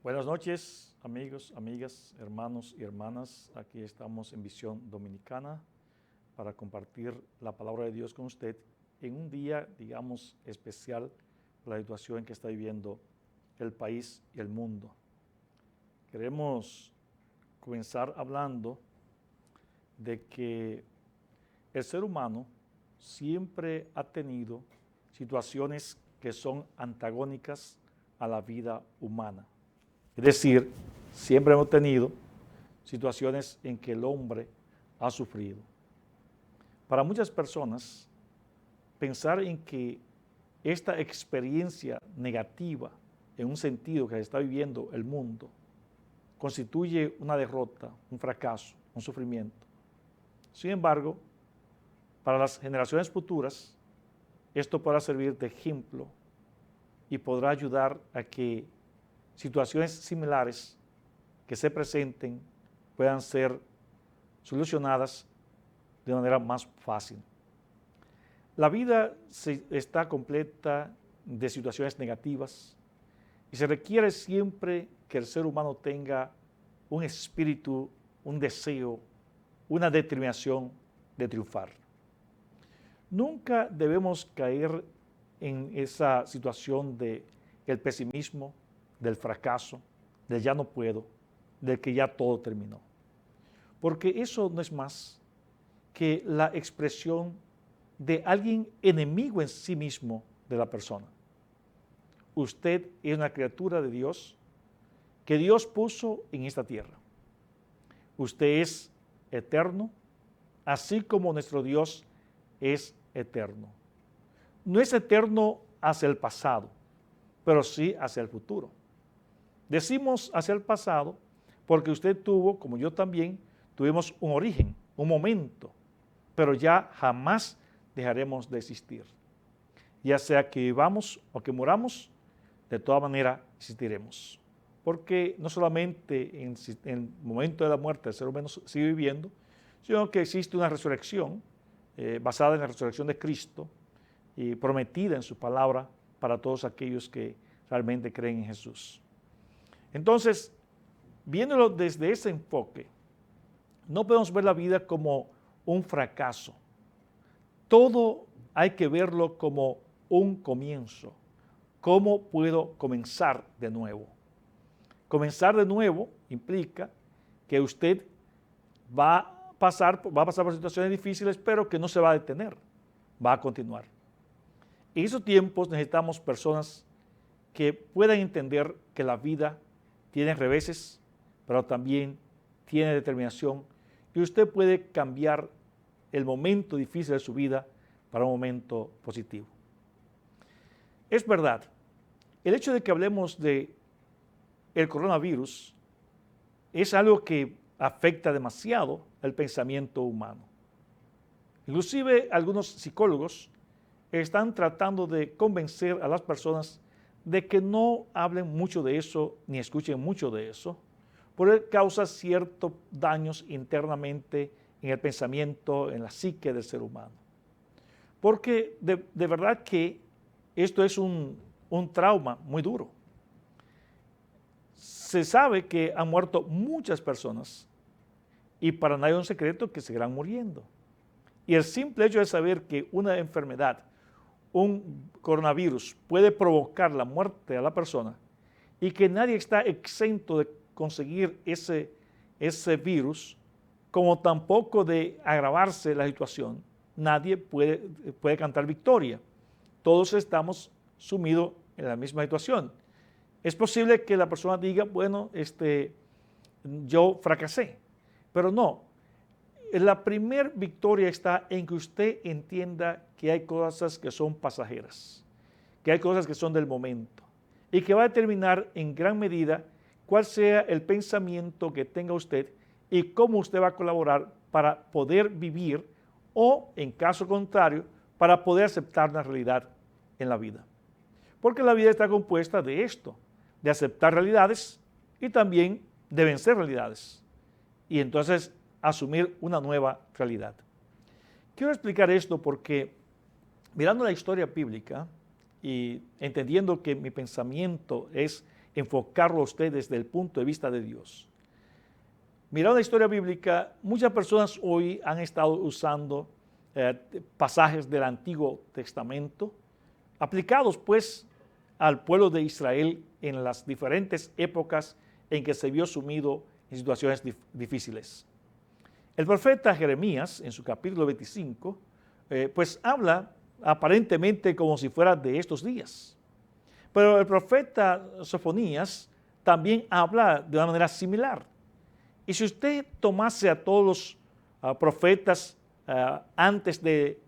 Buenas noches, amigos, amigas, hermanos y hermanas. Aquí estamos en Visión Dominicana para compartir la palabra de Dios con usted en un día, digamos, especial por la situación en que está viviendo el país y el mundo. Queremos comenzar hablando de que el ser humano siempre ha tenido situaciones que son antagónicas a la vida humana. Es decir, siempre hemos tenido situaciones en que el hombre ha sufrido. Para muchas personas, pensar en que esta experiencia negativa, en un sentido que está viviendo el mundo, constituye una derrota, un fracaso, un sufrimiento. Sin embargo, para las generaciones futuras, esto podrá servir de ejemplo y podrá ayudar a que situaciones similares que se presenten puedan ser solucionadas de manera más fácil. La vida está completa de situaciones negativas y se requiere siempre que el ser humano tenga un espíritu, un deseo, una determinación de triunfar. Nunca debemos caer en esa situación del pesimismo, del fracaso, del ya no puedo, del que ya todo terminó. Porque eso no es más que la expresión de alguien enemigo en sí mismo de la persona. Usted es una criatura de Dios que Dios puso en esta tierra. Usted es eterno, así como nuestro Dios es eterno. No es eterno hacia el pasado, pero sí hacia el futuro. Decimos hacia el pasado porque usted tuvo, como yo también, tuvimos un origen, un momento, pero ya jamás dejaremos de existir. Ya sea que vivamos o que muramos, de toda manera existiremos. Porque no solamente en el momento de la muerte el ser humano sigue viviendo, sino que existe una resurrección basada en la resurrección de Cristo y prometida en su palabra para todos aquellos que realmente creen en Jesús. Entonces, viéndolo desde ese enfoque, no podemos ver la vida como un fracaso. Todo hay que verlo como un comienzo. ¿Cómo puedo comenzar de nuevo? Comenzar de nuevo implica que usted va a pasar por situaciones difíciles, pero que no se va a detener, va a continuar. En esos tiempos necesitamos personas que puedan entender que la vida tiene reveses, pero también tiene determinación y usted puede cambiar el momento difícil de su vida para un momento positivo. Es verdad, el hecho de que hablemos de el coronavirus es algo que afecta demasiado el pensamiento humano. Inclusive algunos psicólogos están tratando de convencer a las personas de que no hablen mucho de eso ni escuchen mucho de eso, porque causa ciertos daños internamente en el pensamiento, en la psique del ser humano. Porque de verdad que esto es un trauma muy duro. Se sabe que han muerto muchas personas y para nadie es un secreto que seguirán muriendo. Y el simple hecho de saber que una enfermedad, un coronavirus, puede provocar la muerte a la persona y que nadie está exento de conseguir ese virus, como tampoco de agravarse la situación, nadie puede cantar victoria. Todos estamos sumidos en la misma situación. Es posible que la persona diga, bueno, yo fracasé, pero no. La primera victoria está en que usted entienda que hay cosas que son pasajeras, que hay cosas que son del momento y que va a determinar en gran medida cuál sea el pensamiento que tenga usted y cómo usted va a colaborar para poder vivir o, en caso contrario, para poder aceptar una realidad en la vida. Porque la vida está compuesta de esto, de aceptar realidades y también de vencer realidades. Y entonces asumir una nueva realidad. Quiero explicar esto porque mirando la historia bíblica y entendiendo que mi pensamiento es enfocarlo a usted desde el punto de vista de Dios. Mirando la historia bíblica, muchas personas hoy han estado usando pasajes del Antiguo Testamento, aplicados pues al pueblo de Israel en las diferentes épocas en que se vio sumido en situaciones difíciles. El profeta Jeremías, en su capítulo 25, pues habla aparentemente como si fuera de estos días. Pero el profeta Sofonías también habla de una manera similar. Y si usted tomase a todos los profetas antes de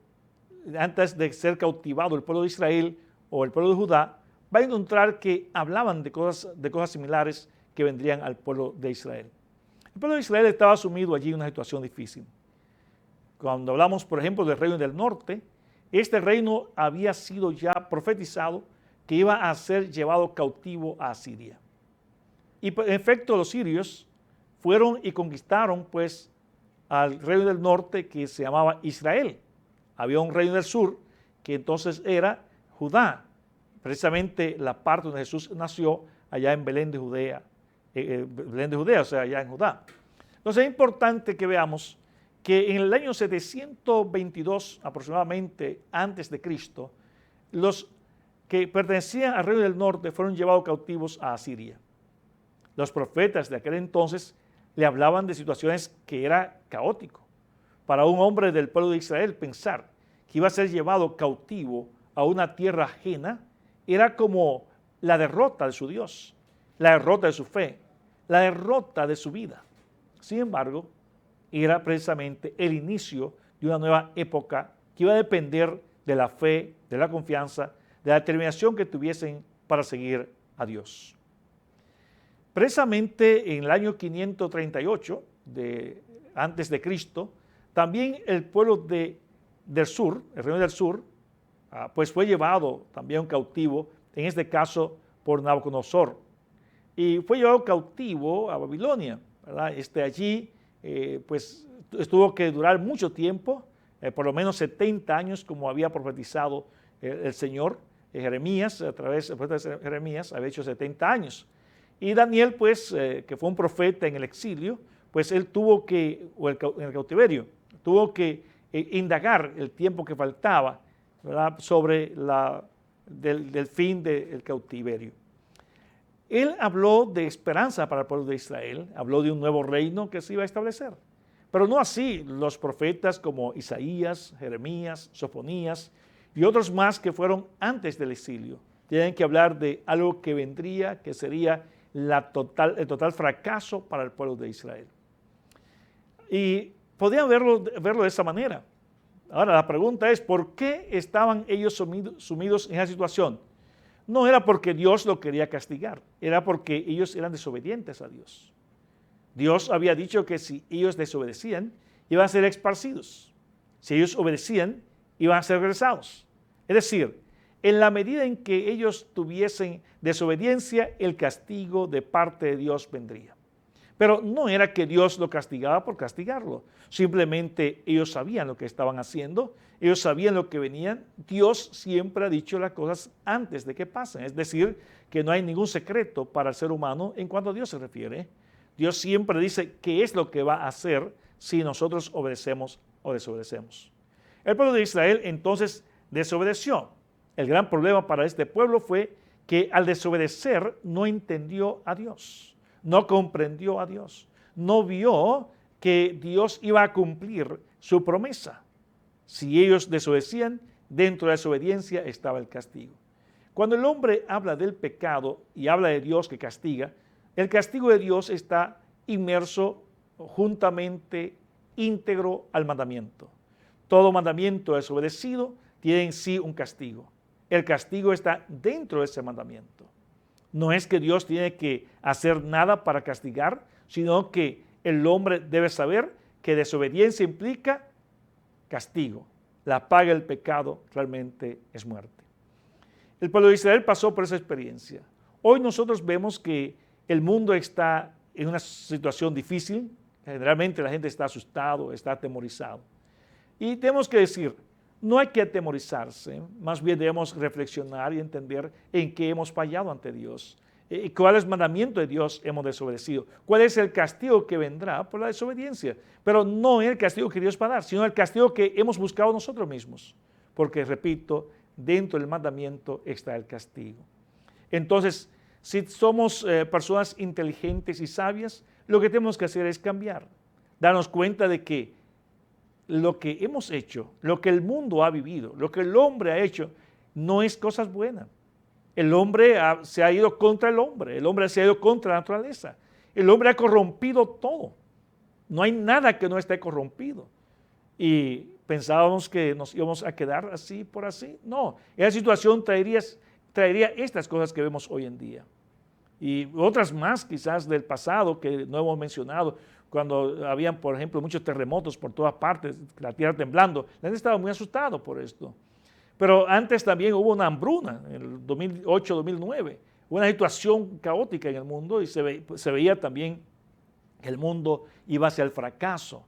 ser cautivado el pueblo de Israel o el pueblo de Judá, va a encontrar que hablaban de cosas similares que vendrían al pueblo de Israel. El pueblo de Israel estaba sumido allí en una situación difícil. Cuando hablamos, por ejemplo, del reino del norte, este reino había sido ya profetizado que iba a ser llevado cautivo a Asiria. Y en efecto, los sirios fueron y conquistaron pues al reino del norte que se llamaba Israel. Había un reino del sur que entonces era Judá, precisamente la parte donde Jesús nació, allá en Belén de Judea, o sea, allá en Judá. Entonces es importante que veamos que en el año 722 aproximadamente antes de Cristo, los que pertenecían al reino del norte fueron llevados cautivos a Asiria. Los profetas de aquel entonces le hablaban de situaciones que era caótico. Para un hombre del pueblo de Israel pensar que iba a ser llevado cautivo a una tierra ajena era como la derrota de su Dios, la derrota de su fe, la derrota de su vida. Sin embargo, era precisamente el inicio de una nueva época que iba a depender de la fe, de la confianza, de la determinación que tuviesen para seguir a Dios. Precisamente en el año 538 antes de Cristo, también el pueblo del sur, el reino del sur, pues fue llevado también cautivo, en este caso por Nabucodonosor, y fue llevado cautivo a Babilonia, ¿verdad? Allí pues tuvo que durar mucho tiempo, por lo menos 70 años, como había profetizado el Señor. Jeremías, a través del profeta Jeremías, había hecho 70 años. Y Daniel, pues, que fue un profeta en el exilio, pues él tuvo que, en el cautiverio, tuvo que indagar el tiempo que faltaba, ¿verdad?, sobre del fin del cautiverio. Él habló de esperanza para el pueblo de Israel, habló de un nuevo reino que se iba a establecer. Pero no así los profetas como Isaías, Jeremías, Sofonías y otros más que fueron antes del exilio. Tienen que hablar de algo que vendría, que sería el total fracaso para el pueblo de Israel. Y podían verlo de esa manera. Ahora la pregunta es, ¿por qué estaban ellos sumidos en esa situación? No era porque Dios lo quería castigar, era porque ellos eran desobedientes a Dios. Dios había dicho que si ellos desobedecían, iban a ser esparcidos. Si ellos obedecían, iban a ser regresados. Es decir, en la medida en que ellos tuviesen desobediencia, el castigo de parte de Dios vendría. Pero no era que Dios lo castigaba por castigarlo. Simplemente ellos sabían lo que estaban haciendo, ellos sabían lo que venían. Dios siempre ha dicho las cosas antes de que pasen. Es decir, que no hay ningún secreto para el ser humano en cuanto a Dios se refiere. Dios siempre dice qué es lo que va a hacer si nosotros obedecemos o desobedecemos. El pueblo de Israel entonces desobedeció. El gran problema para este pueblo fue que al desobedecer no entendió a Dios, no comprendió a Dios, no vio que Dios iba a cumplir su promesa. Si ellos desobedecían, dentro de la desobediencia estaba el castigo. Cuando el hombre habla del pecado y habla de Dios que castiga, el castigo de Dios está inmerso juntamente, íntegro al mandamiento. Todo mandamiento desobedecido tiene en sí un castigo. El castigo está dentro de ese mandamiento. No es que Dios tiene que hacer nada para castigar, sino que el hombre debe saber que desobediencia implica castigo. La paga del pecado realmente es muerte. El pueblo de Israel pasó por esa experiencia. Hoy nosotros vemos que el mundo está en una situación difícil. Generalmente la gente está asustado, está atemorizado. Y tenemos que decir, no hay que atemorizarse, más bien debemos reflexionar y entender en qué hemos fallado ante Dios, ¿Cuál es el mandamiento de Dios hemos desobedecido? ¿Cuál es el castigo que vendrá por la desobediencia? Pero no el castigo que Dios va a dar, sino el castigo que hemos buscado nosotros mismos. Porque, repito, dentro del mandamiento está el castigo. Entonces, si somos personas inteligentes y sabias, lo que tenemos que hacer es cambiar. Darnos cuenta de que lo que hemos hecho, lo que el mundo ha vivido, lo que el hombre ha hecho, no es cosas buenas. El hombre se ha ido contra el hombre se ha ido contra la naturaleza. El hombre ha corrompido todo. No hay nada que no esté corrompido. Y pensábamos que nos íbamos a quedar así por así. No, esa situación traería estas cosas que vemos hoy en día. Y otras más quizás del pasado que no hemos mencionado, cuando habían, por ejemplo, muchos terremotos por todas partes, la tierra temblando. La gente estaba muy asustado por esto. Pero antes también hubo una hambruna, en el 2008-2009, una situación caótica en el mundo y se veía también que el mundo iba hacia el fracaso.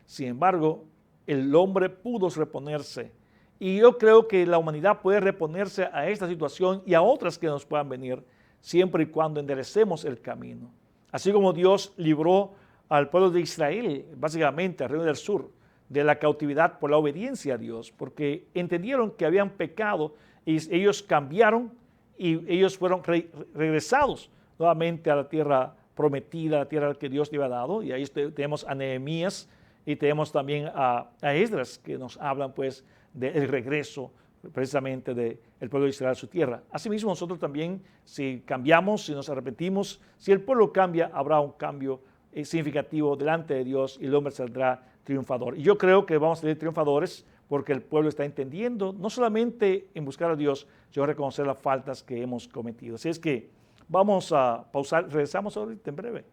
Sin embargo, el hombre pudo reponerse. Y yo creo que la humanidad puede reponerse a esta situación y a otras que nos puedan venir, siempre y cuando enderecemos el camino. Así como Dios libró al pueblo de Israel, básicamente al reino del sur, de la cautividad por la obediencia a Dios, porque entendieron que habían pecado y ellos cambiaron y ellos fueron regresados nuevamente a la tierra prometida, la tierra que Dios le había dado. Y ahí tenemos a Nehemías y tenemos también a Esdras que nos hablan pues del regreso precisamente del pueblo de Israel a su tierra. Asimismo nosotros también, si cambiamos, si nos arrepentimos, si el pueblo cambia, habrá un cambio significativo delante de Dios y el hombre saldrá triunfador. Y yo creo que vamos a ser triunfadores porque el pueblo está entendiendo, no solamente en buscar a Dios, sino reconocer las faltas que hemos cometido. Así es que vamos a pausar, regresamos ahorita en breve.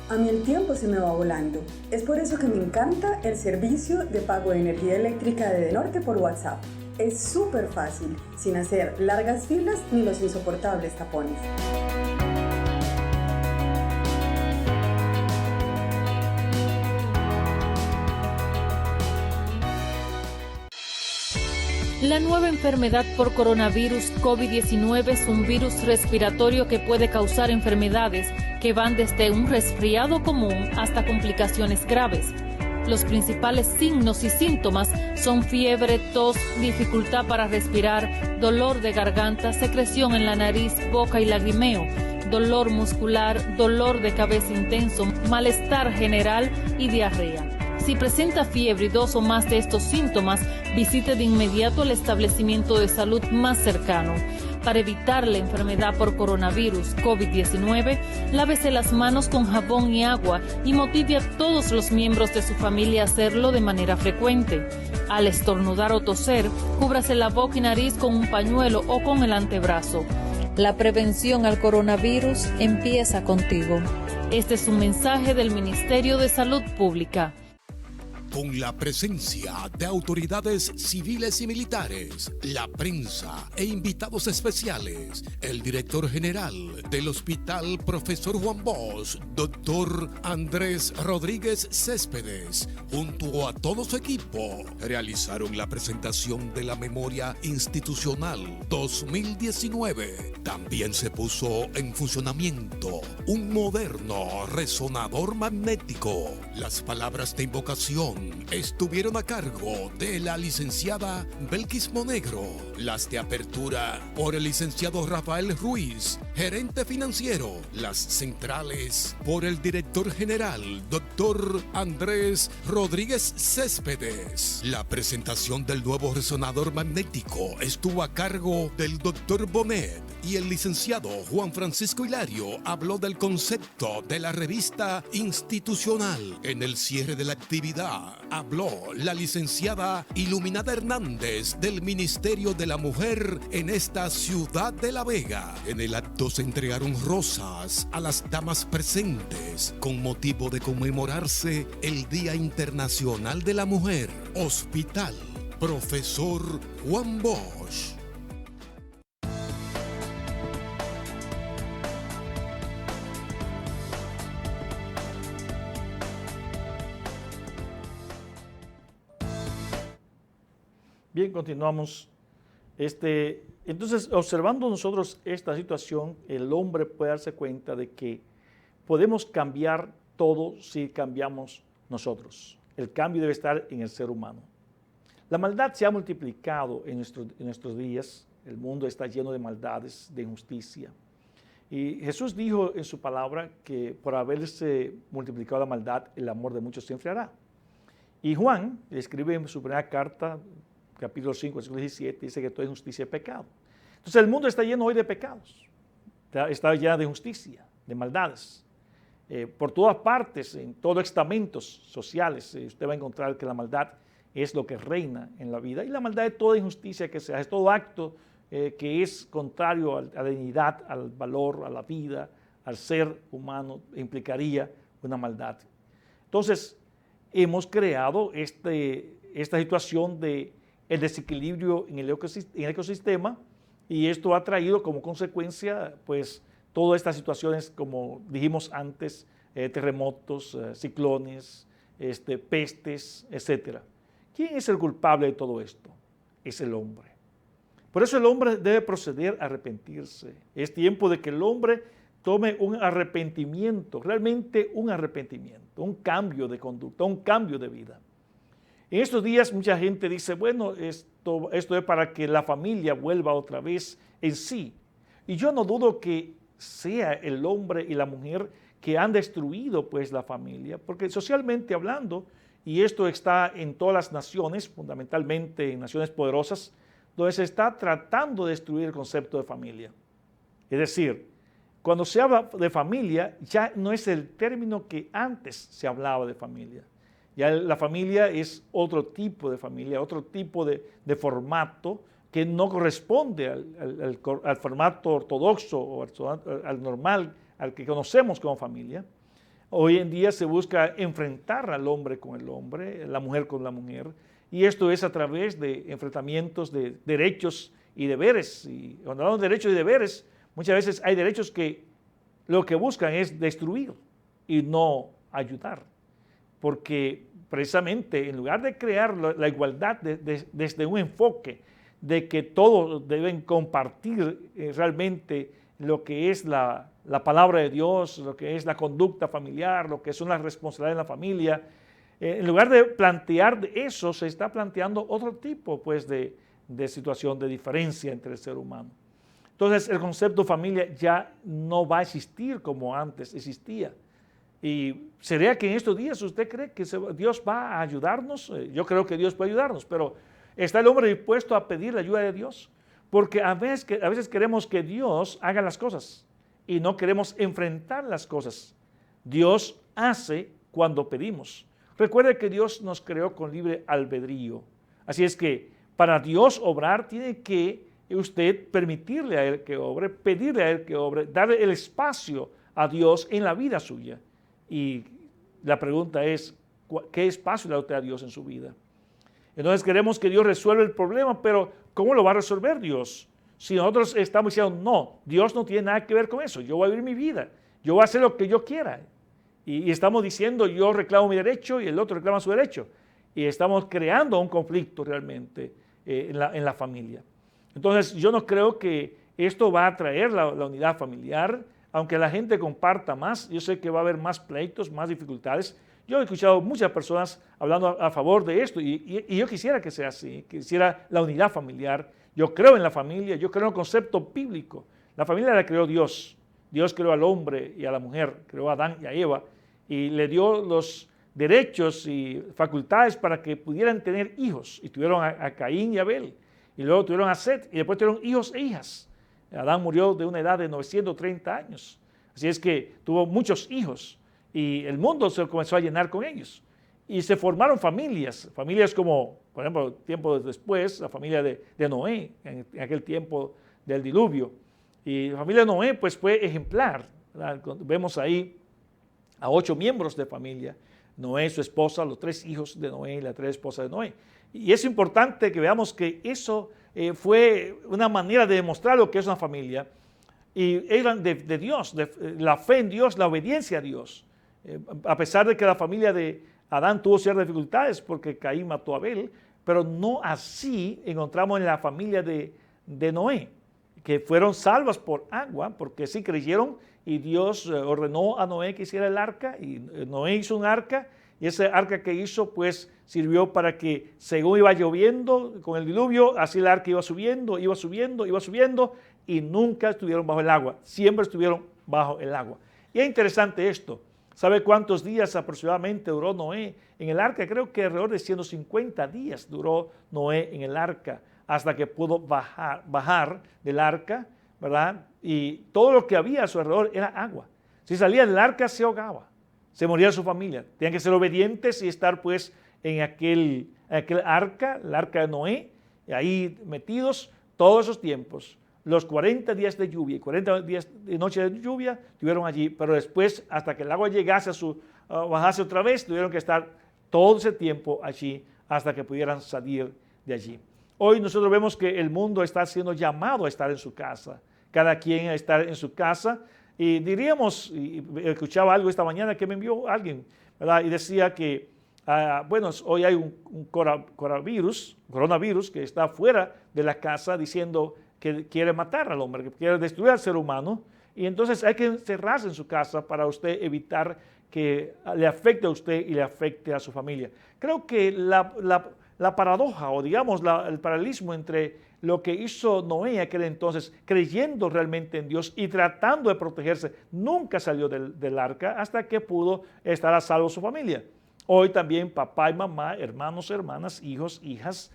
A mí el tiempo se me va volando. Es por eso que me encanta el servicio de pago de energía eléctrica de Edenorte por WhatsApp. Es súper fácil, sin hacer largas filas ni los insoportables tapones. La nueva enfermedad por coronavirus COVID-19 es un virus respiratorio que puede causar enfermedades que van desde un resfriado común hasta complicaciones graves. Los principales signos y síntomas son fiebre, tos, dificultad para respirar, dolor de garganta, secreción en la nariz, boca y lagrimeo, dolor muscular, dolor de cabeza intenso, malestar general y diarrea. Si presenta fiebre y 2 o más de estos síntomas, visite de inmediato el establecimiento de salud más cercano. Para evitar la enfermedad por coronavirus COVID-19, lávese las manos con jabón y agua y motive a todos los miembros de su familia a hacerlo de manera frecuente. Al estornudar o toser, cúbrase la boca y nariz con un pañuelo o con el antebrazo. La prevención al coronavirus empieza contigo. Este es un mensaje del Ministerio de Salud Pública. Con la presencia de autoridades civiles y militares, la prensa e invitados especiales, el director general del Hospital Profesor Juan Bosch, Dr. Andrés Rodríguez Céspedes, junto a todo su equipo, realizaron la presentación de la Memoria Institucional 2019. También se puso en funcionamiento un moderno resonador magnético. Las palabras de invocación estuvieron a cargo de la licenciada Belkis Monegro, las de apertura por el licenciado Rafael Ruiz, gerente financiero, las centrales por el director general, doctor Andrés Rodríguez Céspedes. La presentación del nuevo resonador magnético estuvo a cargo del doctor Bonet y el licenciado Juan Francisco Hilario habló del concepto de la revista institucional. En el cierre de la actividad habló la licenciada Iluminada Hernández del Ministerio de la Mujer en esta ciudad de La Vega. En el acto se entregaron rosas a las damas presentes con motivo de conmemorarse el Día Internacional de la Mujer. Hospital Profesor Juan Bosch. Bien, continuamos. Entonces, observando nosotros esta situación, el hombre puede darse cuenta de que podemos cambiar todo si cambiamos nosotros. El cambio debe estar en el ser humano. La maldad se ha multiplicado en nuestros días. El mundo está lleno de maldades, de injusticia. Y Jesús dijo en su palabra que por haberse multiplicado la maldad, el amor de muchos se enfriará. Y Juan escribe en su primera carta, capítulo 5, versículo 17, dice que toda injusticia es pecado. Entonces el mundo está lleno hoy de pecados, está lleno de injusticia, de maldades. Por todas partes, en todos los estamentos sociales, usted va a encontrar que la maldad es lo que reina en la vida. Y la maldad es toda injusticia que se hace, es todo acto que es contrario a la dignidad, al valor, a la vida, al ser humano, implicaría una maldad. Entonces, hemos creado esta situación de el desequilibrio en el ecosistema, y esto ha traído como consecuencia pues todas estas situaciones, como dijimos antes, terremotos, ciclones, pestes, etc. ¿Quién es el culpable de todo esto? Es el hombre. Por eso el hombre debe proceder a arrepentirse. Es tiempo de que el hombre tome un arrepentimiento, realmente un arrepentimiento, un cambio de conducta, un cambio de vida. En estos días mucha gente dice, bueno, esto es para que la familia vuelva otra vez en sí. Y yo no dudo que sea el hombre y la mujer que han destruido pues la familia, porque socialmente hablando, y esto está en todas las naciones, fundamentalmente en naciones poderosas, donde se está tratando de destruir el concepto de familia. Es decir, cuando se habla de familia, ya no es el término que antes se hablaba de familia. Ya la familia es otro tipo de familia, otro tipo de formato que no corresponde al formato ortodoxo o al normal, al que conocemos como familia. Hoy en día se busca enfrentar al hombre con el hombre, la mujer con la mujer, y esto es a través de enfrentamientos de derechos y deberes. Y cuando hablamos de derechos y deberes, muchas veces hay derechos que lo que buscan es destruir y no ayudar. Porque precisamente en lugar de crear la igualdad desde un enfoque de que todos deben compartir realmente lo que es la palabra de Dios, lo que es la conducta familiar, lo que son las responsabilidades de la familia, en lugar de plantear eso, se está planteando otro tipo pues, de situación de diferencia entre el ser humano. Entonces el concepto familia ya no va a existir como antes existía. ¿Y sería que en estos días usted cree que Dios va a ayudarnos? Yo creo que Dios puede ayudarnos, pero ¿está el hombre dispuesto a pedir la ayuda de Dios? Porque a veces queremos que Dios haga las cosas y no queremos enfrentar las cosas. Dios hace cuando pedimos. Recuerde que Dios nos creó con libre albedrío. Así es que para Dios obrar tiene que usted permitirle a Él que obre, pedirle a Él que obre, darle el espacio a Dios en la vida suya. Y la pregunta es, ¿qué espacio le da usted a Dios en su vida? Entonces queremos que Dios resuelva el problema, pero ¿cómo lo va a resolver Dios? Si nosotros estamos diciendo, no, Dios no tiene nada que ver con eso, yo voy a vivir mi vida, yo voy a hacer lo que yo quiera. Y estamos diciendo, yo reclamo mi derecho y el otro reclama su derecho. Y estamos creando un conflicto realmente en la familia. Entonces yo no creo que esto va a traer la unidad familiar. Aunque la gente comparta más, yo sé que va a haber más pleitos, más dificultades. Yo he escuchado muchas personas hablando a favor de esto y yo quisiera que sea así, quisiera la unidad familiar. Yo creo en la familia, yo creo en el concepto bíblico. La familia la creó Dios. Dios creó al hombre y a la mujer, creó a Adán y a Eva y le dio los derechos y facultades para que pudieran tener hijos. Y tuvieron a Caín y Abel, y luego tuvieron a Set, y después tuvieron hijos e hijas. Adán murió de una edad de 930 años. Así es que tuvo muchos hijos y el mundo se comenzó a llenar con ellos. Y se formaron familias como, por ejemplo, tiempo después, la familia de Noé, en aquel tiempo del diluvio. Y la familia de Noé pues fue ejemplar. ¿Verdad? Vemos ahí a 8 miembros de familia. Noé, su esposa, los 3 hijos de Noé y las 3 esposas de Noé. Y es importante que veamos que eso fue una manera de demostrar lo que es una familia. Y eran de Dios, la fe en Dios, la obediencia a Dios. A pesar de que la familia de Adán tuvo ciertas dificultades porque Caín mató a Abel, pero no así encontramos en la familia de Noé, que fueron salvas por agua, porque sí creyeron y Dios ordenó a Noé que hiciera el arca, y Noé hizo un arca, y ese arca que hizo pues sirvió para que según iba lloviendo con el diluvio, así el arca iba subiendo, y nunca estuvieron bajo el agua, siempre estuvieron bajo el agua. Y es interesante esto. ¿Sabe cuántos días aproximadamente duró Noé en el arca? Creo que alrededor de 150 días duró Noé en el arca hasta que pudo bajar del arca, ¿verdad? Y todo lo que había a su alrededor era agua. Si salía del arca se ahogaba, se moría su familia. Tenían que ser obedientes y estar pues en aquel arca, el arca de Noé, y ahí metidos todos esos tiempos. Los 40 días de lluvia y 40 días de noche de lluvia estuvieron allí, pero después, hasta que el agua llegase bajase otra vez, tuvieron que estar todo ese tiempo allí hasta que pudieran salir de allí. Hoy nosotros vemos que el mundo está siendo llamado a estar en su casa, cada quien a estar en su casa, y diríamos, y escuchaba algo esta mañana que me envió alguien, ¿verdad? Y decía que, bueno, hoy hay un coronavirus que está fuera de la casa diciendo que quiere matar al hombre, que quiere destruir al ser humano, y entonces hay que encerrarse en su casa para usted evitar que le afecte a usted y le afecte a su familia. Creo que la paradoja, o digamos el paralelismo entre lo que hizo Noé aquel entonces, creyendo realmente en Dios y tratando de protegerse, nunca salió del arca hasta que pudo estar a salvo su familia. Hoy también papá y mamá, hermanos, hermanas, hijos, hijas,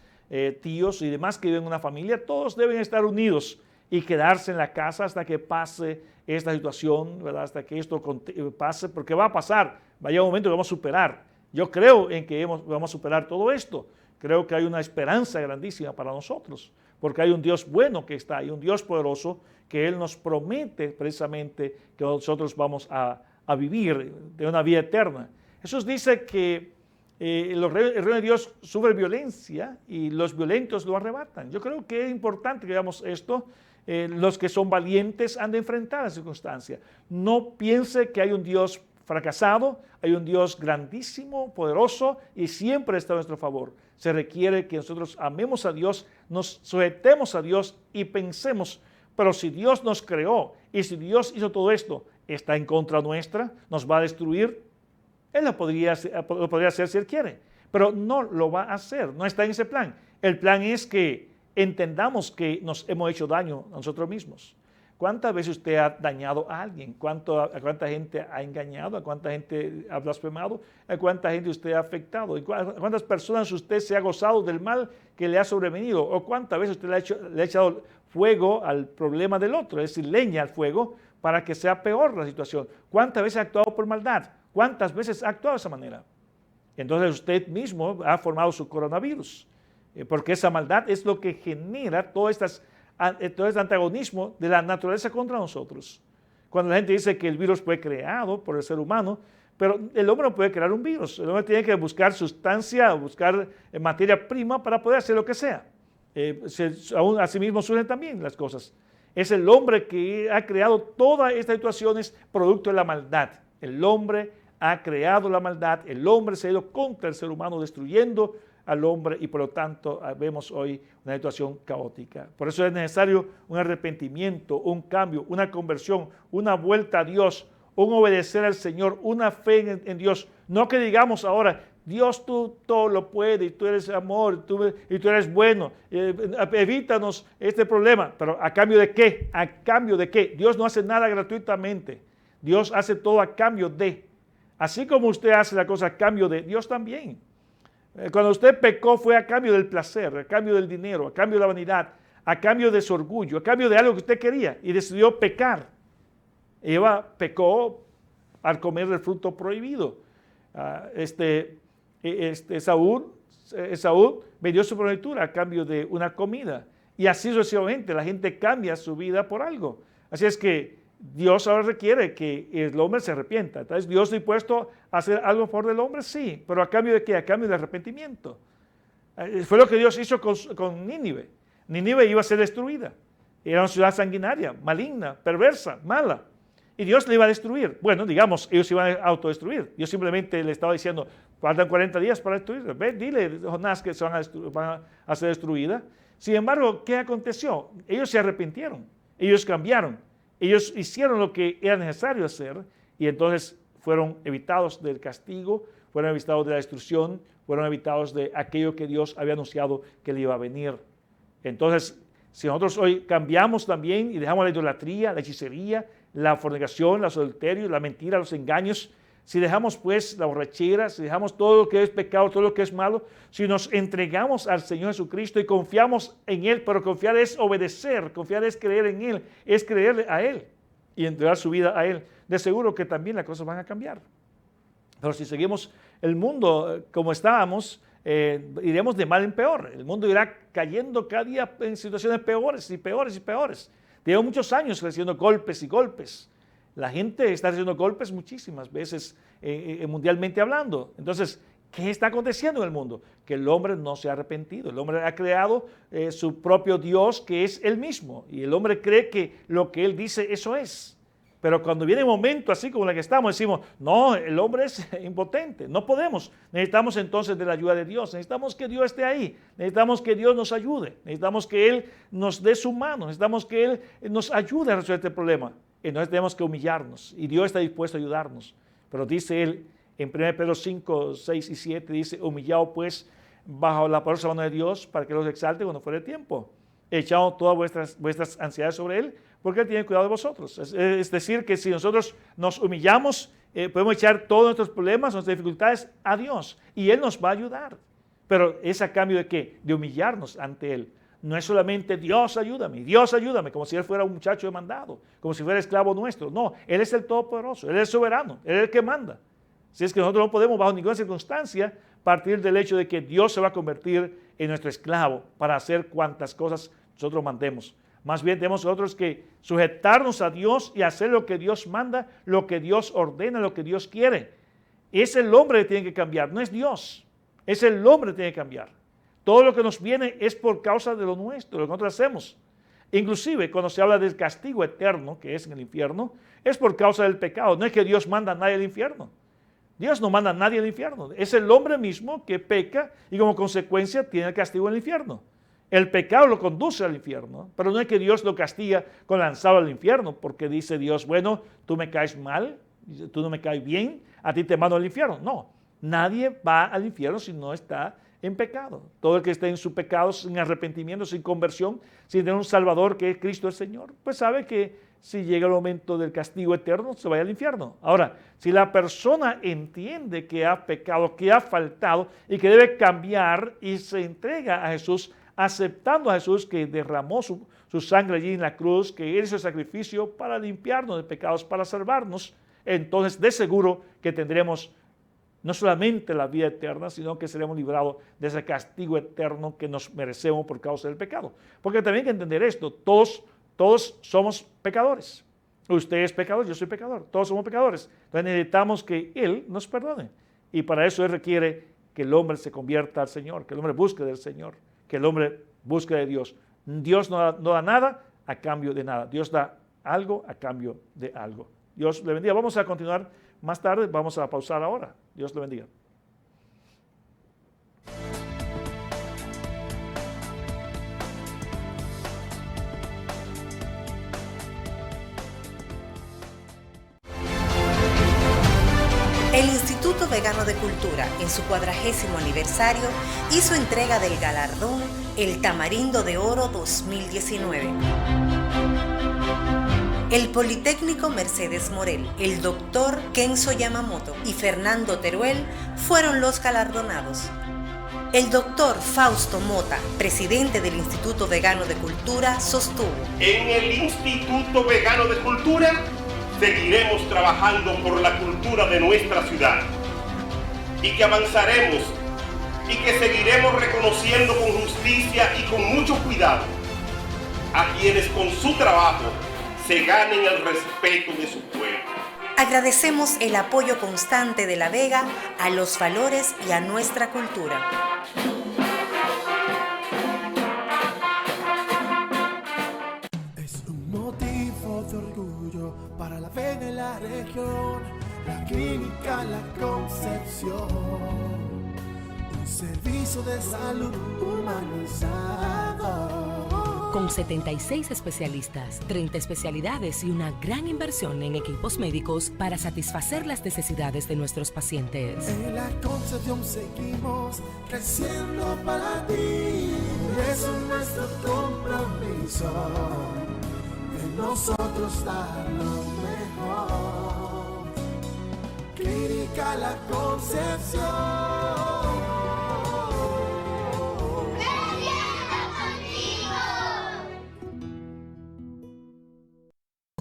tíos y demás que viven en una familia, todos deben estar unidos y quedarse en la casa hasta que pase esta situación, ¿verdad? Hasta que esto pase, porque va a pasar, va a llegar un momento que vamos a superar. Yo creo en que vamos a superar todo esto. Creo que hay una esperanza grandísima para nosotros, porque hay un Dios bueno que está, hay un Dios poderoso que Él nos promete precisamente que nosotros vamos a vivir de una vida eterna. Jesús dice que el reino de Dios sufre violencia y los violentos lo arrebatan. Yo creo que es importante que veamos esto. Los que son valientes han de enfrentar la circunstancia. No piense que hay un Dios fracasado, hay un Dios grandísimo, poderoso y siempre está a nuestro favor. Se requiere que nosotros amemos a Dios, nos sujetemos a Dios y pensemos, pero si Dios nos creó y si Dios hizo todo esto, está en contra nuestra, nos va a destruir. Él lo podría hacer si Él quiere, pero no lo va a hacer, no está en ese plan. El plan es que entendamos que nos hemos hecho daño a nosotros mismos. ¿Cuántas veces usted ha dañado a alguien? ¿A cuánta gente ha engañado? ¿A cuánta gente ha blasfemado? ¿A cuánta gente usted ha afectado? ¿A cuántas personas usted se ha gozado del mal que le ha sobrevenido? ¿O cuántas veces usted le ha echado fuego al problema del otro? Es decir, leña al fuego para que sea peor la situación. ¿Cuántas veces ha actuado por maldad? ¿Cuántas veces ha actuado de esa manera? Entonces usted mismo ha formado su coronavirus, porque esa maldad es lo que genera todo este antagonismo de la naturaleza contra nosotros. Cuando la gente dice que el virus fue creado por el ser humano, pero el hombre no puede crear un virus. El hombre tiene que buscar sustancia, buscar materia prima para poder hacer lo que sea. Aún así mismo surgen también las cosas. Es el hombre que ha creado todas estas situaciones producto de la maldad. El hombre ha creado la maldad, el hombre se ha ido contra el ser humano, destruyendo al hombre y por lo tanto vemos hoy una situación caótica. Por eso es necesario un arrepentimiento, un cambio, una conversión, una vuelta a Dios, un obedecer al Señor, una fe en Dios. No que digamos ahora, Dios tú todo lo puedes y tú eres amor y tú eres bueno, evítanos este problema. Pero ¿a cambio de qué? ¿A cambio de qué? Dios no hace nada gratuitamente. Dios hace todo a cambio de. Así como usted hace la cosa a cambio de, Dios también. Cuando usted pecó fue a cambio del placer, a cambio del dinero, a cambio de la vanidad, a cambio de su orgullo, a cambio de algo que usted quería y decidió pecar. Eva pecó al comer el fruto prohibido. Esaú vendió su primogenitura a cambio de una comida. Y así sucesivamente la gente cambia su vida por algo. Así es que Dios ahora requiere que el hombre se arrepienta. Entonces, ¿Dios está dispuesto a hacer algo por del hombre? Sí, pero ¿a cambio de qué? A cambio de arrepentimiento. Fue lo que Dios hizo con Nínive. Nínive iba a ser destruida. Era una ciudad sanguinaria, maligna, perversa, mala. Y Dios le iba a destruir. Bueno, digamos, ellos se iban a autodestruir. Dios simplemente le estaba diciendo, faltan 40 días para destruirla. Ve, dile, Jonás, que van a ser destruidas. Sin embargo, ¿qué aconteció? Ellos se arrepintieron. Ellos cambiaron. Ellos hicieron lo que era necesario hacer y entonces fueron evitados del castigo, fueron evitados de la destrucción, fueron evitados de aquello que Dios había anunciado que le iba a venir. Entonces, si nosotros hoy cambiamos también y dejamos la idolatría, la hechicería, la fornicación, el adulterio, la mentira, los engaños, si dejamos pues la borrachera, si dejamos todo lo que es pecado, todo lo que es malo, si nos entregamos al Señor Jesucristo y confiamos en Él, pero confiar es obedecer, confiar es creer en Él, es creerle a Él y entregar su vida a Él, de seguro que también las cosas van a cambiar. Pero si seguimos el mundo como estábamos, iremos de mal en peor. El mundo irá cayendo cada día en situaciones peores y peores y peores. Llevo muchos años recibiendo golpes y golpes. La gente está recibiendo golpes muchísimas veces mundialmente hablando. Entonces, ¿qué está aconteciendo en el mundo? Que el hombre no se ha arrepentido. El hombre ha creado su propio Dios, que es él mismo. Y el hombre cree que lo que él dice, eso es. Pero cuando viene un momento así como el que estamos, decimos, no, el hombre es impotente, no podemos. Necesitamos entonces de la ayuda de Dios, necesitamos que Dios esté ahí, necesitamos que Dios nos ayude, necesitamos que Él nos dé su mano, necesitamos que Él nos ayude a resolver este problema. Entonces tenemos que humillarnos y Dios está dispuesto a ayudarnos. Pero dice Él en 1 Pedro 5, 6 y 7, dice, humillaos pues bajo la poderosa mano de Dios para que los exalte cuando fuere tiempo. Echado todas vuestras ansiedades sobre Él, porque Él tiene cuidado de vosotros. Es decir, que si nosotros nos humillamos, podemos echar todos nuestros problemas, nuestras dificultades a Dios, y Él nos va a ayudar. Pero es a cambio de ¿qué? De humillarnos ante Él. No es solamente Dios ayúdame, como si Él fuera un muchacho demandado, como si fuera esclavo nuestro. No, Él es el Todopoderoso, Él es el soberano, Él es el que manda. Si es que nosotros no podemos bajo ninguna circunstancia partir del hecho de que Dios se va a convertir en nuestro esclavo para hacer cuantas cosas nosotros mandemos. Más bien tenemos nosotros que sujetarnos a Dios y hacer lo que Dios manda, lo que Dios ordena, lo que Dios quiere. Es el hombre que tiene que cambiar, no es Dios. Es el hombre que tiene que cambiar. Todo lo que nos viene es por causa de lo nuestro, lo que nosotros hacemos. Inclusive cuando se habla del castigo eterno, que es en el infierno, es por causa del pecado. No es que Dios manda a nadie al infierno. Dios no manda a nadie al infierno. Es el hombre mismo que peca y como consecuencia tiene el castigo en el infierno. El pecado lo conduce al infierno, pero no es que Dios lo castiga con lanzado al infierno, porque dice Dios, bueno, tú me caes mal, tú no me caes bien, a ti te mando al infierno. No, nadie va al infierno si no está en pecado. Todo el que esté en su pecado, sin arrepentimiento, sin conversión, sin tener un Salvador que es Cristo el Señor, pues sabe que si llega el momento del castigo eterno, se vaya al infierno. Ahora, si la persona entiende que ha pecado, que ha faltado y que debe cambiar y se entrega a Jesús, aceptando a Jesús que derramó su sangre allí en la cruz, que Él hizo el sacrificio para limpiarnos de pecados, para salvarnos, entonces de seguro que tendremos no solamente la vida eterna, sino que seremos librados de ese castigo eterno que nos merecemos por causa del pecado. Porque también hay que entender esto, todos somos pecadores. Usted es pecador, yo soy pecador, todos somos pecadores. Entonces necesitamos que Él nos perdone. Y para eso Él requiere que el hombre se convierta al Señor, que el hombre busque del Señor, que el hombre busque de Dios. Dios no da nada a cambio de nada. Dios da algo a cambio de algo. Dios le bendiga. Vamos a continuar más tarde, vamos a pausar ahora. Dios le bendiga. El Instituto Vegano de Cultura, en su 40º aniversario, hizo entrega del galardón El Tamarindo de Oro 2019. El Politécnico Mercedes Morel, el Dr. Kenzo Yamamoto y Fernando Teruel fueron los galardonados. El Dr. Fausto Mota, presidente del Instituto Vegano de Cultura, sostuvo: En el Instituto Vegano de Cultura seguiremos trabajando por la cultura de nuestra ciudad y que avanzaremos y que seguiremos reconociendo con justicia y con mucho cuidado a quienes con su trabajo se ganen el respeto de su pueblo. Agradecemos el apoyo constante de La Vega a los valores y a nuestra cultura. Es un motivo de orgullo para La Vega y la región, la Clínica La Concepción. Un servicio de salud humanizado. Con 76 especialistas, 30 especialidades y una gran inversión en equipos médicos para satisfacer las necesidades de nuestros pacientes. En La Concepción seguimos creciendo para ti. Es nuestro compromiso de nosotros dar lo mejor. Clínica La Concepción.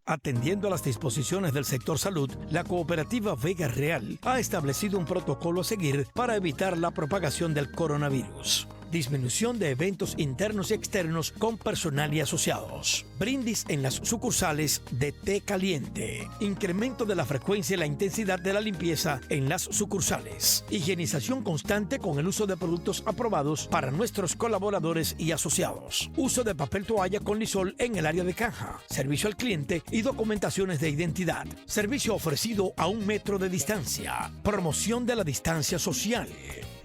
Atendiendo a las disposiciones del sector salud, la Cooperativa Vega Real ha establecido un protocolo a seguir para evitar la propagación del coronavirus. Disminución de eventos internos y externos con personal y asociados. Brindis en las sucursales de té caliente. Incremento de la frecuencia y la intensidad de la limpieza en las sucursales. Higienización constante con el uso de productos aprobados para nuestros colaboradores y asociados. Uso de papel toalla con Lysol en el área de caja. Servicio al cliente y documentaciones de identidad. Servicio ofrecido a 1 metro de distancia. Promoción de la distancia social.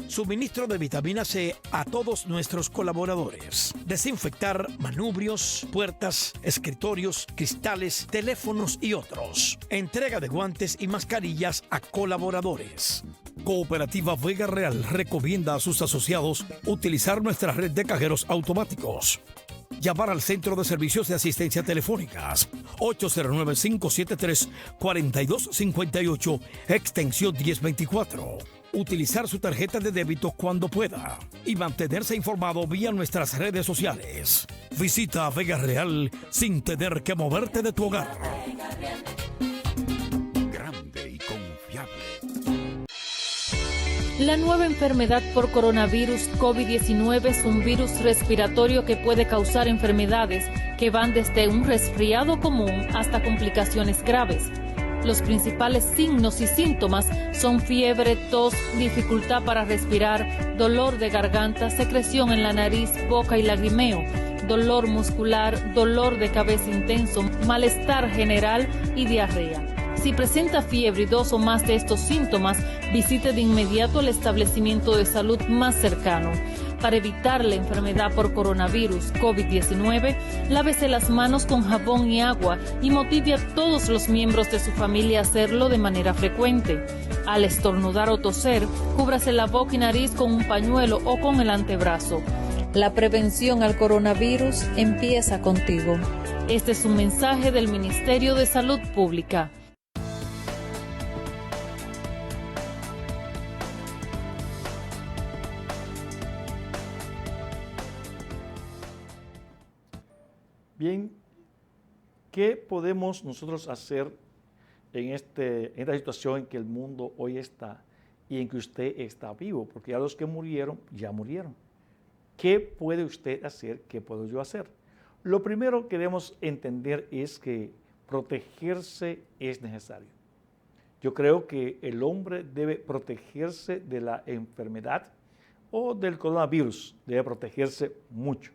Suministro de vitamina C a todos nuestros colaboradores. Desinfectar manubrios, puertas, escritorios, cristales, teléfonos y otros. Entrega de guantes y mascarillas a colaboradores. Cooperativa Vega Real recomienda a sus asociados utilizar nuestra red de cajeros automáticos. Llamar al Centro de Servicios de Asistencia Telefónicas 809-573-4258, extensión 1024. Utilizar su tarjeta de débito cuando pueda y mantenerse informado vía nuestras redes sociales. Visita Vega Real sin tener que moverte de tu hogar. Grande y confiable. La nueva enfermedad por coronavirus COVID-19 es un virus respiratorio que puede causar enfermedades que van desde un resfriado común hasta complicaciones graves. Los principales signos y síntomas son fiebre, tos, dificultad para respirar, dolor de garganta, secreción en la nariz, boca y lagrimeo, dolor muscular, dolor de cabeza intenso, malestar general y diarrea. Si presenta fiebre y 2 o más de estos síntomas, visite de inmediato el establecimiento de salud más cercano. Para evitar la enfermedad por coronavirus COVID-19, lávese las manos con jabón y agua y motive a todos los miembros de su familia a hacerlo de manera frecuente. Al estornudar o toser, cúbrase la boca y nariz con un pañuelo o con el antebrazo. La prevención al coronavirus empieza contigo. Este es un mensaje del Ministerio de Salud Pública. Bien, ¿qué podemos nosotros hacer en esta situación en que el mundo hoy está y en que usted está vivo? Porque ya los que murieron, ya murieron. ¿Qué puede usted hacer? ¿Qué puedo yo hacer? Lo primero que debemos entender es que protegerse es necesario. Yo creo que el hombre debe protegerse de la enfermedad o del coronavirus, debe protegerse mucho.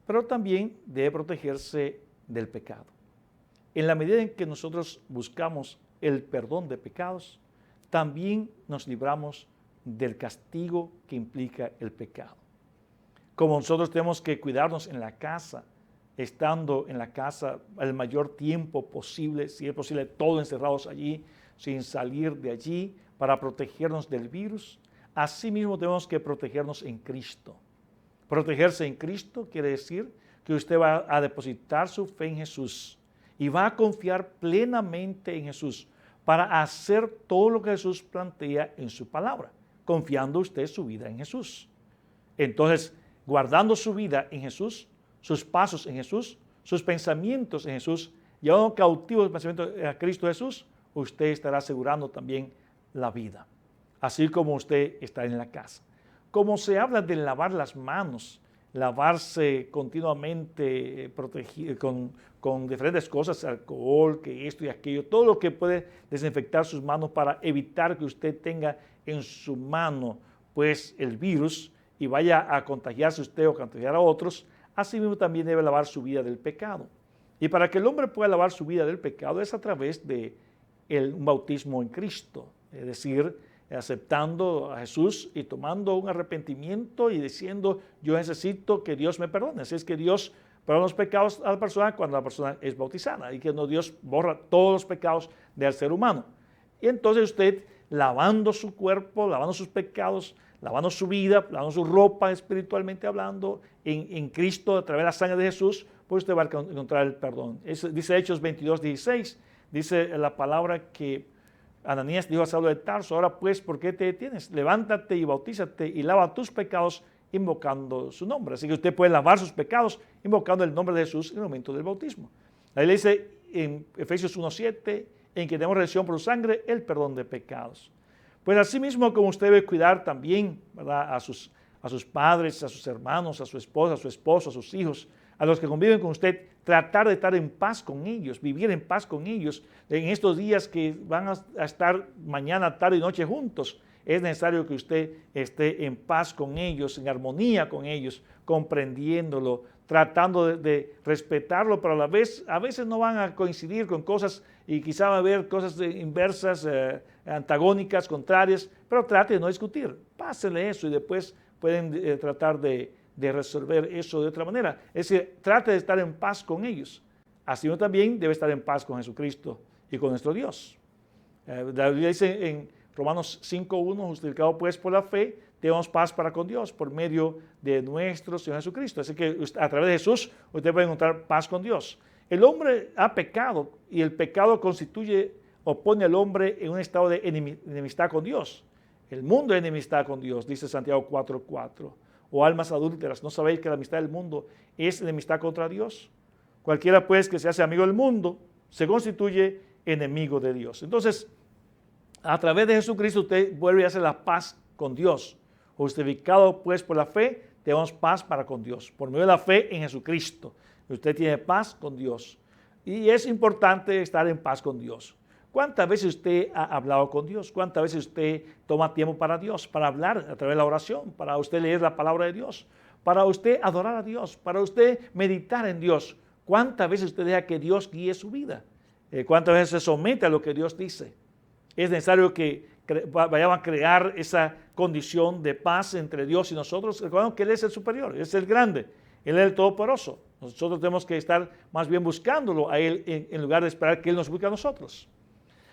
Pero también debe protegerse del pecado. En la medida en que nosotros buscamos el perdón de pecados, también nos libramos del castigo que implica el pecado. Como nosotros tenemos que cuidarnos en la casa, estando en la casa el mayor tiempo posible, si es posible, todos encerrados allí, sin salir de allí, para protegernos del virus, asimismo tenemos que protegernos en Cristo. Protegerse en Cristo quiere decir que usted va a depositar su fe en Jesús y va a confiar plenamente en Jesús para hacer todo lo que Jesús plantea en su palabra, confiando usted su vida en Jesús. Entonces, guardando su vida en Jesús, sus pasos en Jesús, sus pensamientos en Jesús, llevando cautivos el pensamiento a Cristo Jesús, usted estará asegurando también la vida, así como usted está en la casa. Como se habla de lavar las manos lavarse continuamente con diferentes cosas, alcohol, que esto y aquello, todo lo que puede desinfectar sus manos para evitar que usted tenga en su mano pues el virus y vaya a contagiarse usted o contagiar a otros. Asimismo también debe lavar su vida del pecado. Y para que el hombre pueda lavar su vida del pecado es a través de un bautismo en Cristo, es decir, aceptando a Jesús y tomando un arrepentimiento y diciendo, yo necesito que Dios me perdone. Así es que Dios perdona los pecados a la persona cuando la persona es bautizada y que Dios borra todos los pecados del ser humano. Y entonces usted, lavando su cuerpo, lavando sus pecados, lavando su vida, lavando su ropa espiritualmente hablando, en Cristo a través de la sangre de Jesús, pues usted va a encontrar el perdón. Dice Hechos 22:16, dice la palabra que Ananías dijo a Saulo de Tarso, ahora pues, ¿por qué te detienes? Levántate y bautízate y lava tus pecados invocando su nombre. Así que usted puede lavar sus pecados invocando el nombre de Jesús en el momento del bautismo. La Biblia dice en Efesios 1:7, en que tenemos redención por su sangre, el perdón de pecados. Pues así mismo como usted debe cuidar también, ¿verdad?, a sus padres, a sus hermanos, a su esposa, a su esposo, a sus hijos, a los que conviven con usted, tratar de estar en paz con ellos, vivir en paz con ellos. En estos días que van a estar mañana, tarde y noche juntos, es necesario que usted esté en paz con ellos, en armonía con ellos, comprendiéndolo, tratando de respetarlo, pero a veces no van a coincidir con cosas y quizá va a haber cosas inversas, antagónicas, contrarias, pero trate de no discutir, pásele eso y después pueden tratar de resolver eso de otra manera. Es decir, trate de estar en paz con ellos. Así uno también debe estar en paz con Jesucristo y con nuestro Dios. La Biblia dice en Romanos 5:1, justificado pues por la fe, tenemos paz para con Dios por medio de nuestro Señor Jesucristo. Así que a través de Jesús usted puede encontrar paz con Dios. El hombre ha pecado y el pecado pone al hombre en un estado de enemistad con Dios. El mundo es enemistad con Dios, dice Santiago 4:4. O almas adúlteras, ¿no sabéis que la amistad del mundo es enemistad contra Dios? Cualquiera pues que se hace amigo del mundo se constituye enemigo de Dios. Entonces, a través de Jesucristo usted vuelve a hacer la paz con Dios. Justificado pues por la fe, tenemos paz para con Dios. Por medio de la fe en Jesucristo, usted tiene paz con Dios. Y es importante estar en paz con Dios. ¿Cuántas veces usted ha hablado con Dios? ¿Cuántas veces usted toma tiempo para Dios, para hablar a través de la oración, para usted leer la palabra de Dios, para usted adorar a Dios, para usted meditar en Dios? ¿Cuántas veces usted deja que Dios guíe su vida? ¿Cuántas veces se somete a lo que Dios dice? Es necesario que vayamos a crear esa condición de paz entre Dios y nosotros. Recordemos que Él es el superior, Él es el grande, Él es el todopoderoso. Nosotros tenemos que estar más bien buscándolo a Él en lugar de esperar que Él nos busque a nosotros.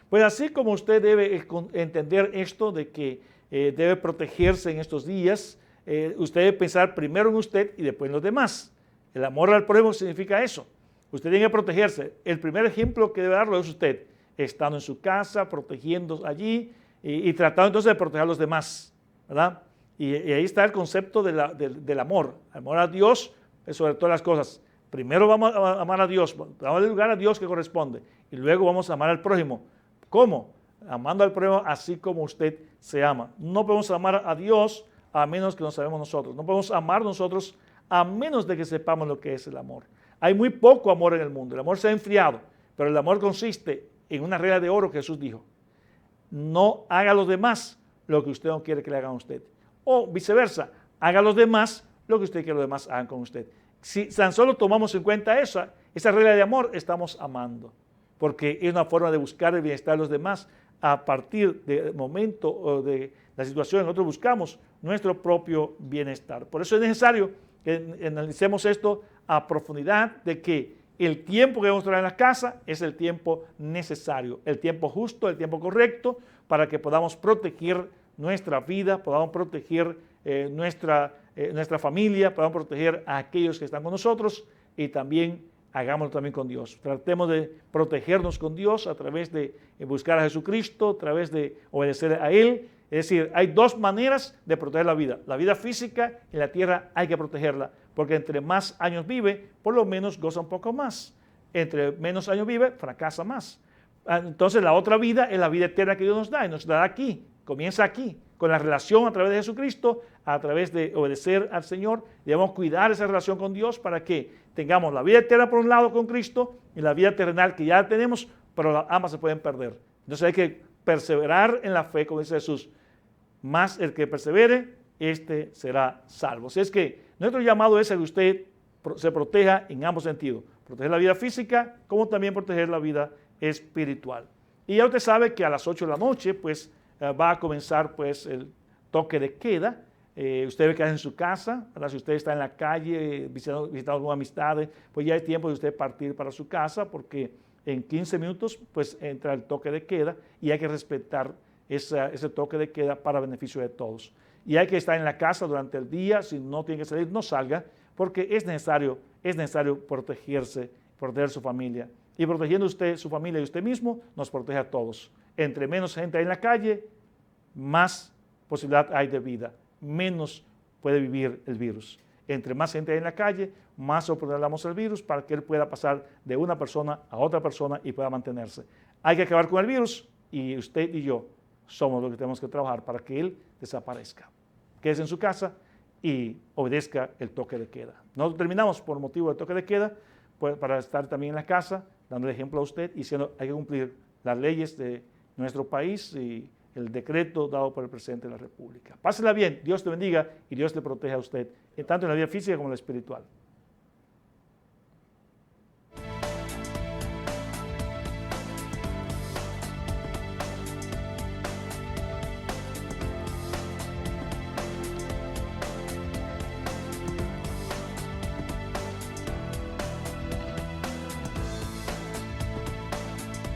Pues así como usted debe entender esto de que debe protegerse en estos días, usted debe pensar primero en usted y después en los demás. El amor al prójimo significa eso. Usted tiene que protegerse. El primer ejemplo que debe darlo es usted, estando en su casa, protegiendo allí y tratando entonces de proteger a los demás, ¿verdad? Y ahí está el concepto del amor. Amor a Dios sobre todas las cosas. Primero vamos a amar a Dios, vamos a darle lugar a Dios que corresponde y luego vamos a amar al prójimo. ¿Cómo? Amando al prójimo así como usted se ama. No podemos amar a Dios a menos que nos sabemos nosotros. No podemos amar nosotros a menos de que sepamos lo que es el amor. Hay muy poco amor en el mundo. El amor se ha enfriado, pero el amor consiste en una regla de oro que Jesús dijo. No haga a los demás lo que usted no quiere que le hagan a usted. O viceversa, haga a los demás lo que usted quiere que los demás hagan con usted. Si tan solo tomamos en cuenta esa regla de amor, estamos amando. Porque es una forma de buscar el bienestar de los demás. A partir del momento o de la situación, nosotros buscamos nuestro propio bienestar. Por eso es necesario que analicemos esto a profundidad, de que el tiempo que debemos traer en la casa es el tiempo necesario, el tiempo justo, el tiempo correcto, para que podamos proteger nuestra vida, podamos proteger nuestra familia, podamos proteger a aquellos que están con nosotros y también hagámoslo también con Dios. Tratemos de protegernos con Dios a través de buscar a Jesucristo, a través de obedecer a Él. Es decir, hay dos maneras de proteger la vida. La vida física en la tierra hay que protegerla, porque entre más años vive, por lo menos goza un poco más. Entre menos años vive, fracasa más. Entonces la otra vida es la vida eterna que Dios nos da, y nos da aquí, comienza aquí, con la relación a través de Jesucristo, a través de obedecer al Señor. Debemos cuidar esa relación con Dios para que tengamos la vida eterna por un lado con Cristo y la vida terrenal que ya tenemos, pero ambas se pueden perder. Entonces hay que perseverar en la fe, como dice Jesús. Más el que persevere, este será salvo. Así es que nuestro llamado es a que usted se proteja en ambos sentidos. Proteger la vida física, como también proteger la vida espiritual. Y ya usted sabe que a las 8 de la noche, pues, va a comenzar, pues, el toque de queda. Usted ve que en su casa, ¿verdad? Si usted está en la calle visitando amistades, pues ya es tiempo de usted partir para su casa, porque en 15 minutos, pues, entra el toque de queda y hay que respetar ese toque de queda para beneficio de todos. Y hay que estar en la casa durante el día. Si no tiene que salir, no salga, porque es necesario protegerse, proteger su familia. Y protegiendo usted, su familia y usted mismo, nos protege a todos. Entre menos gente hay en la calle, más posibilidad hay de vida, menos puede vivir el virus. Entre más gente hay en la calle, más oportunidad damos al virus para que él pueda pasar de una persona a otra persona y pueda mantenerse. Hay que acabar con el virus y usted y yo somos los que tenemos que trabajar para que él desaparezca. Quédese en su casa y obedezca el toque de queda. Nosotros terminamos por motivo del toque de queda, pues, para estar también en la casa, dando el ejemplo a usted y diciendo hay que cumplir las leyes de nuestro país y el decreto dado por el presidente de la República. Pásela bien, Dios te bendiga y Dios te proteja a usted, tanto en la vida física como en la espiritual.